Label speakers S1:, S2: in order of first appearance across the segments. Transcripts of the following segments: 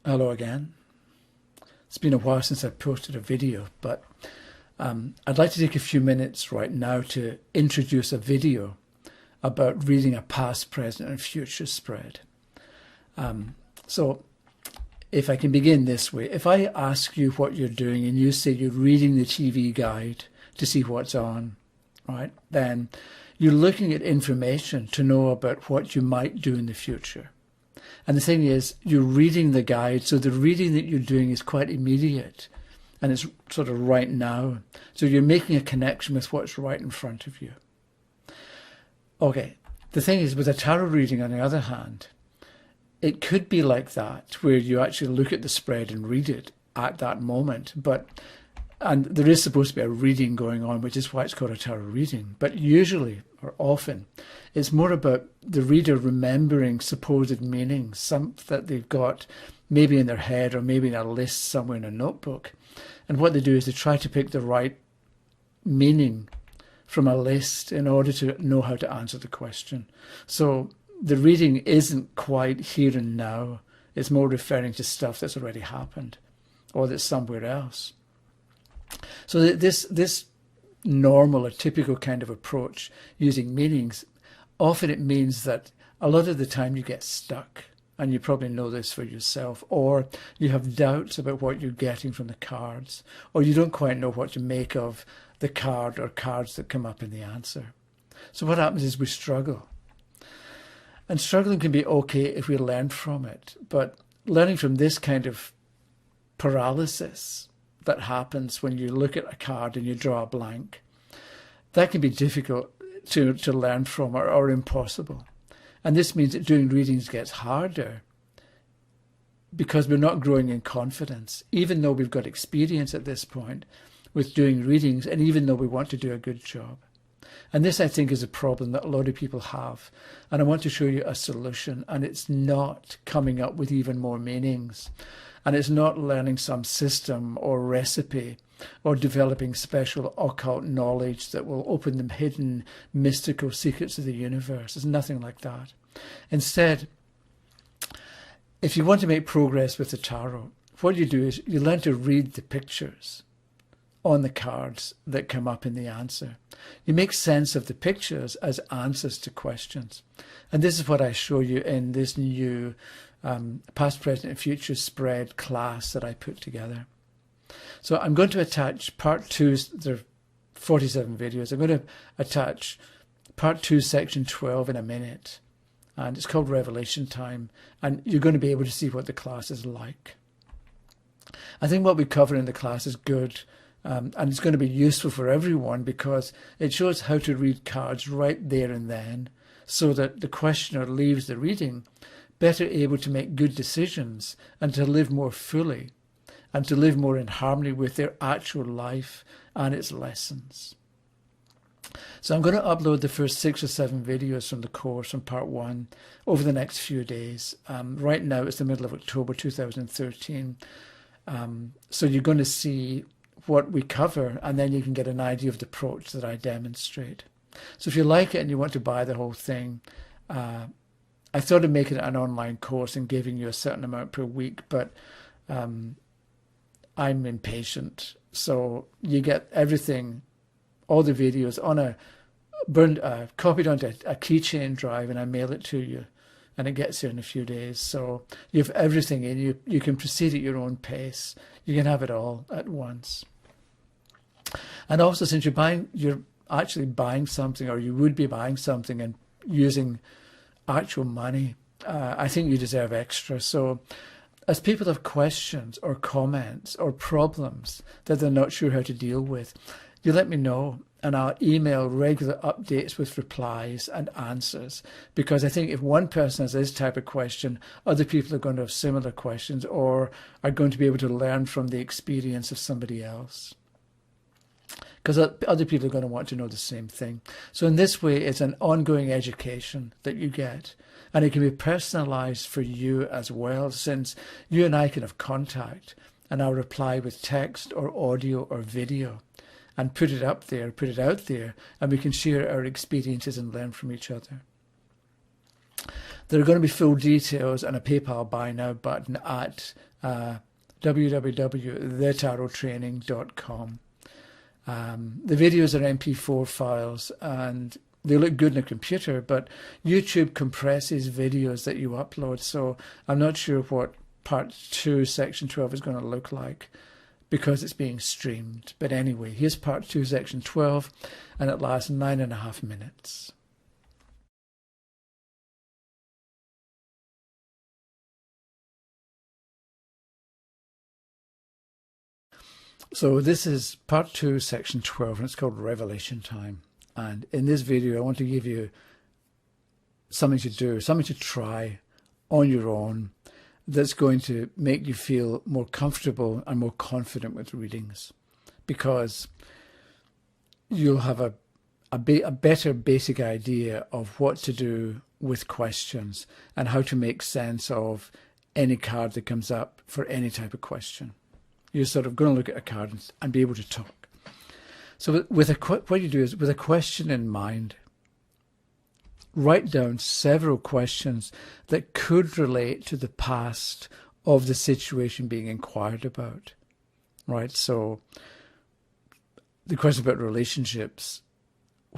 S1: Hello again. It's been a while since I posted a video, but I'd like to take a few minutes right now to introduce a video about reading a past, present and future spread. So if I can begin this way, if I ask you what you're doing and you say you're reading the TV guide to see what's on, right, then you're looking at information to know about what you might do in the future. And the thing is, you're reading the guide, so the reading that you're doing is quite immediate and it's sort of right now. So you're making a connection with what's right in front of you. Okay, the thing is, with a tarot reading, on the other hand, it could be like that, where you actually look at the spread and read it at that moment. And there is supposed to be a reading going on, which is why it's called a tarot reading. But usually, or often, it's more about the reader remembering supposed meanings, some that they've got maybe in their head or maybe in a list somewhere in a notebook. And what they do is they try to pick the right meaning from a list in order to know how to answer the question. So the reading isn't quite here and now. It's more referring to stuff that's already happened or that's somewhere else. So this normal or typical kind of approach using meanings, often it means that a lot of the time you get stuck, and you probably know this for yourself, or you have doubts about what you're getting from the cards, or you don't quite know what to make of the card or cards that come up in the answer. So what happens is we struggle. And struggling can be okay if we learn from it, but learning from this kind of paralysis that happens when you look at a card and you draw a blank, that can be difficult to learn from or impossible. And this means that doing readings gets harder because we're not growing in confidence, even though we've got experience at this point with doing readings and even though we want to do a good job. And this, I think, is a problem that a lot of people have. And I want to show you a solution, and it's not coming up with even more meanings. And it's not learning some system or recipe or developing special occult knowledge that will open the hidden mystical secrets of the universe. It's nothing like that. Instead, if you want to make progress with the tarot, what you do is you learn to read the pictures on the cards that come up in the answer. You make sense of the pictures as answers to questions. And this is what I show you in this new past, present and future spread class that I put together. So I'm going to attach part 2, there are 47 videos. I'm going to attach part 2, section 12 in a minute. And it's called Revelation Time. And you're going to be able to see what the class is like. I think what we cover in the class is good. And it's going to be useful for everyone because it shows how to read cards right there and then so that the questioner leaves the reading better able to make good decisions and to live more fully and to live more in harmony with their actual life and its lessons. So I'm going to upload the first 6 or 7 videos from the course from part 1 over the next few days. Right now it's the middle of October 2013. So you're going to see what we cover, and then you can get an idea of the approach that I demonstrate. So if you like it and you want to buy the whole thing, I thought of making it an online course and giving you a certain amount per week, but I'm impatient. So you get everything, all the videos on copied onto a keychain drive, and I mail it to you, and it gets here in a few days. So you have everything in. You can proceed at your own pace. You can have it all at once. And also, since you're actually buying something, or you would be buying something and using actual money, I think you deserve extra. So as people have questions or comments or problems that they're not sure how to deal with, you let me know, and I'll email regular updates with replies and answers, because I think if one person has this type of question, other people are going to have similar questions or are going to be able to learn from the experience of somebody else, because other people are going to want to know the same thing. So in this way, it's an ongoing education that you get, and it can be personalized for you as well, since you and I can have contact, and I'll reply with text or audio or video and put it up there, put it out there, and we can share our experiences and learn from each other. There are going to be full details and a PayPal buy now button at www.thetarottraining.com. The videos are MP4 files and they look good on a computer, but YouTube compresses videos that you upload, so I'm not sure what part 2 section 12 is going to look like because it's being streamed. But anyway, here's part 2 section 12 and it lasts 9.5 minutes. So this is part 2 section 12 and it's called Revelation Time. And in this video I want to give you something to do, something to try on your own that's going to make you feel more comfortable and more confident with readings, because you'll have a better basic idea of what to do with questions and how to make sense of any card that comes up for any type of question. You're sort of going to look at a card and be able to talk. So what you do is, with a question in mind, write down several questions that could relate to the past of the situation being inquired about, right? So the question about relationships,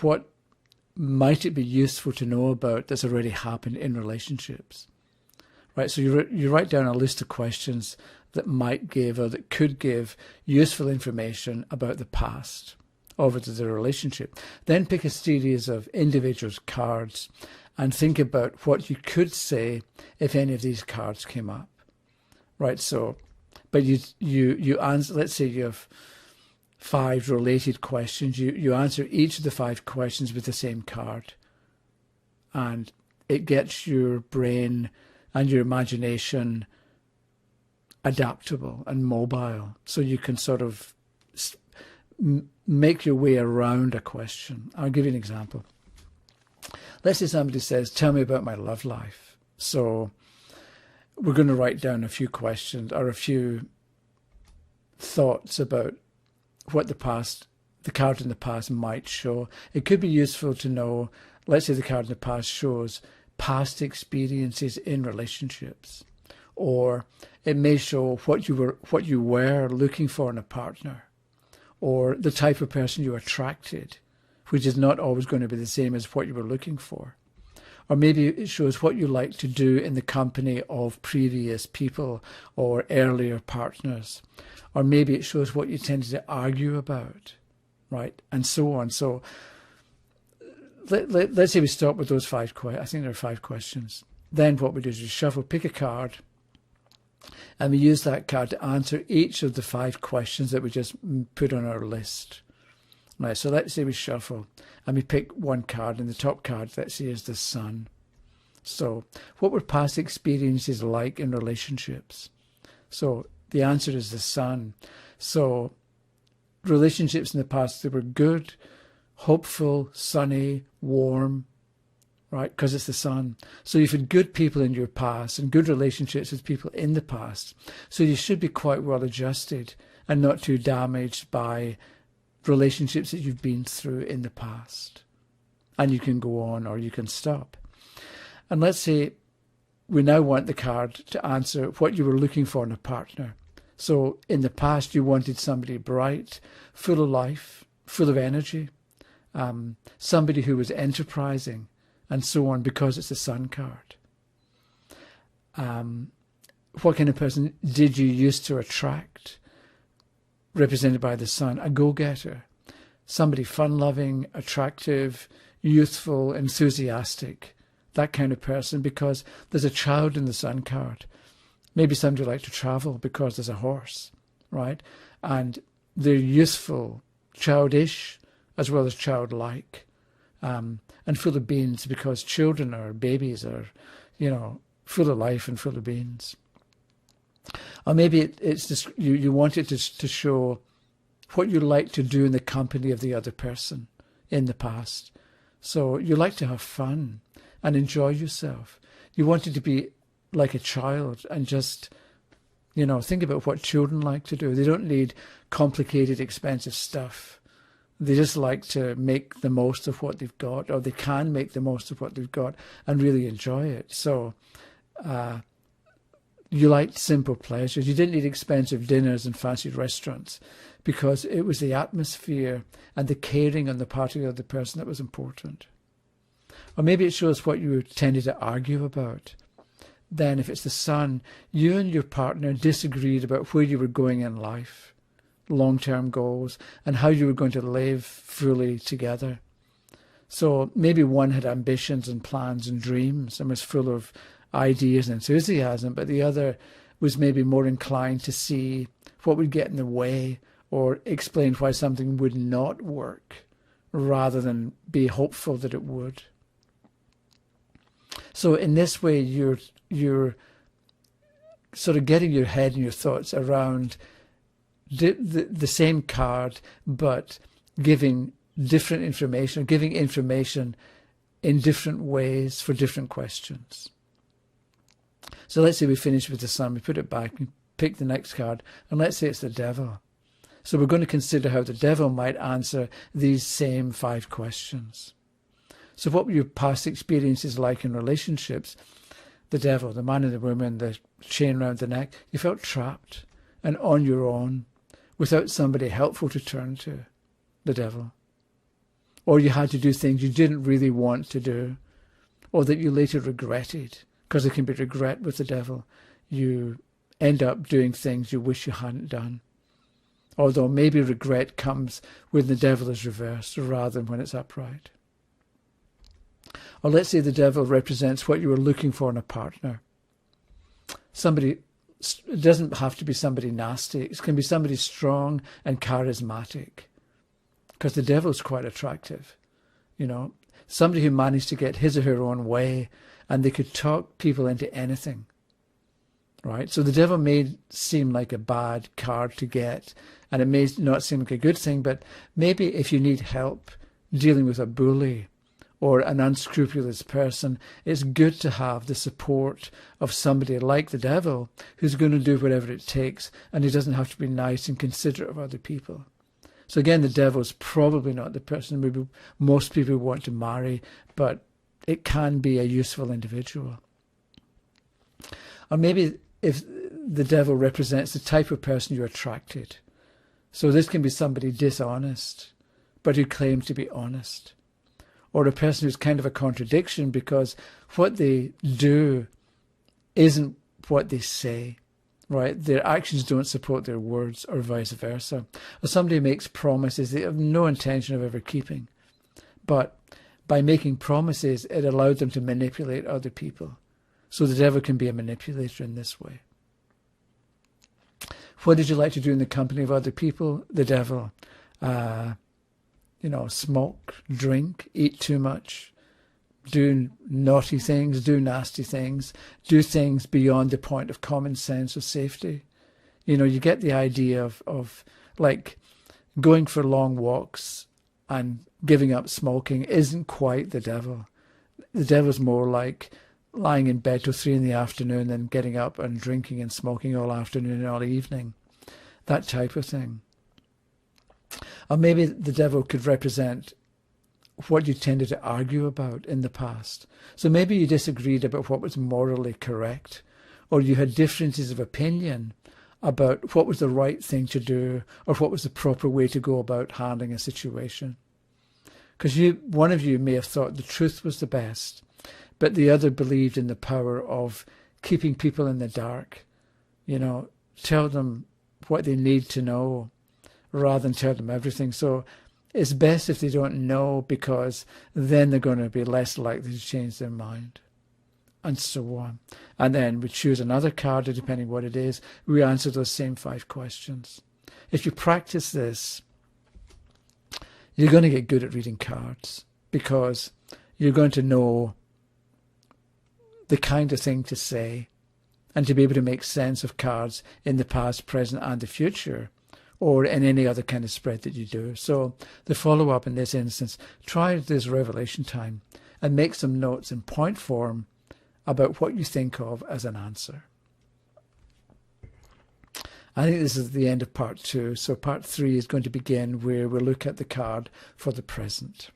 S1: what might it be useful to know about that's already happened in relationships, right? So you write down a list of questions that might give or that could give useful information about the past of the relationship. Then pick a series of individual cards and think about what you could say if any of these cards came up, right? So, but you answer, let's say you have 5 related questions. You answer each of the 5 questions with the same card, and it gets your brain and your imagination adaptable and mobile, so you can sort of make your way around a question. I'll give you an example. Let's say somebody says, tell me about my love life. So we're going to write down a few questions or a few thoughts about what the card in the past might show. It could be useful to know, let's say the card in the past shows past experiences in relationships, or it may show what you were looking for in a partner, or the type of person you attracted, which is not always going to be the same as what you were looking for. Or maybe it shows what you like to do in the company of previous people or earlier partners. Or maybe it shows what you tended to argue about, right? And so on. So let's say we stop with those 5 questions. I think there are 5 questions. Then what we do is we shuffle, pick a card, and we use that card to answer each of the 5 questions that we just put on our list. Right, so let's say we shuffle and we pick one card, and the top card, let's say, is the Sun. So what were past experiences like in relationships? So the answer is the Sun. So relationships in the past, they were good, hopeful, sunny, warm, right? Because it's the Sun. So you've had good people in your past and good relationships with people in the past. So you should be quite well adjusted and not too damaged by relationships that you've been through in the past. And you can go on or you can stop. And let's say we now want the card to answer what you were looking for in a partner. So in the past, you wanted somebody bright, full of life, full of energy, somebody who was enterprising, and so on, because it's the Sun card. What kind of person did you used to attract? Represented by the Sun, a go-getter, somebody fun-loving, attractive, youthful, enthusiastic, that kind of person, because there's a child in the Sun card. Maybe somebody would like to travel because there's a horse, right? And they're youthful, childish, as well as childlike, and full of beans, because children or babies are, full of life and full of beans. Or maybe it's just you want it to show what you like to do in the company of the other person in the past. So you like to have fun and enjoy yourself. You want it to be like a child and just, think about what children like to do. They don't need complicated, expensive stuff. They just like to make the most of what they've got, or they can make the most of what they've got and really enjoy it. So you liked simple pleasures. You didn't need expensive dinners and fancy restaurants, because it was the atmosphere and the caring on the part of the other person that was important. Or maybe it shows what you tended to argue about. Then if it's the son, you and your partner disagreed about where you were going in life, long-term goals, and how you were going to live fully together. So maybe one had ambitions and plans and dreams and was full of ideas and enthusiasm, but the other was maybe more inclined to see what would get in the way or explain why something would not work rather than be hopeful that it would. So in this way, you're sort of getting your head and your thoughts around the same card, but giving different information, giving information in different ways for different questions. So let's say we finish with the sun, we put it back, and pick the next card, and let's say it's the devil. So we're going to consider how the devil might answer these same 5 questions. So what were your past experiences like in relationships? The devil, the man and the woman, the chain around the neck. You felt trapped and on your own without somebody helpful to turn to, the devil. Or you had to do things you didn't really want to do, or that you later regretted, because there can be regret with the devil. You end up doing things you wish you hadn't done. Although maybe regret comes when the devil is reversed rather than when it's upright. Or let's say the devil represents what you were looking for in a partner. Somebody, it doesn't have to be somebody nasty. It can be somebody strong and charismatic, because the devil's quite attractive. You know, somebody who managed to get his or her own way, and they could talk people into anything. Right? So the devil may seem like a bad card to get, and it may not seem like a good thing, but maybe if you need help dealing with a bully or an unscrupulous person, it's good to have the support of somebody like the devil who's going to do whatever it takes, and he doesn't have to be nice and considerate of other people. So again, the devil's probably not the person maybe most people want to marry, but it can be a useful individual. Or maybe if the devil represents the type of person you're attracted. So this can be somebody dishonest, but who claims to be honest. Or a person who's kind of a contradiction, because what they do isn't what they say, right? Their actions don't support their words, or vice versa. Or somebody makes promises they have no intention of ever keeping. But by making promises, it allowed them to manipulate other people. So the devil can be a manipulator in this way. What did you like to do in the company of other people? The devil. Smoke, drink, eat too much, do naughty things, do nasty things, do things beyond the point of common sense or safety. You know, you get the idea of like going for long walks and giving up smoking isn't quite the devil. The devil's more like lying in bed till 3 PM and getting up and drinking and smoking all afternoon and all evening. That type of thing. Or maybe the devil could represent what you tended to argue about in the past. So maybe you disagreed about what was morally correct, or you had differences of opinion about what was the right thing to do, or what was the proper way to go about handling a situation. Because one of you may have thought the truth was the best, but the other believed in the power of keeping people in the dark. You know, tell them what they need to know rather than tell them everything. So it's best if they don't know, because then they're going to be less likely to change their mind, and so on. And then we choose another card, depending what it is. We answer those same 5 questions. If you practice this, you're going to get good at reading cards, because you're going to know the kind of thing to say and to be able to make sense of cards in the past, present, and the future, or in any other kind of spread that you do. So the follow-up in this instance, try this revelation time and make some notes in point form about what you think of as an answer. I think this is the end of part 2. So part 3 is going to begin where we look at the card for the present.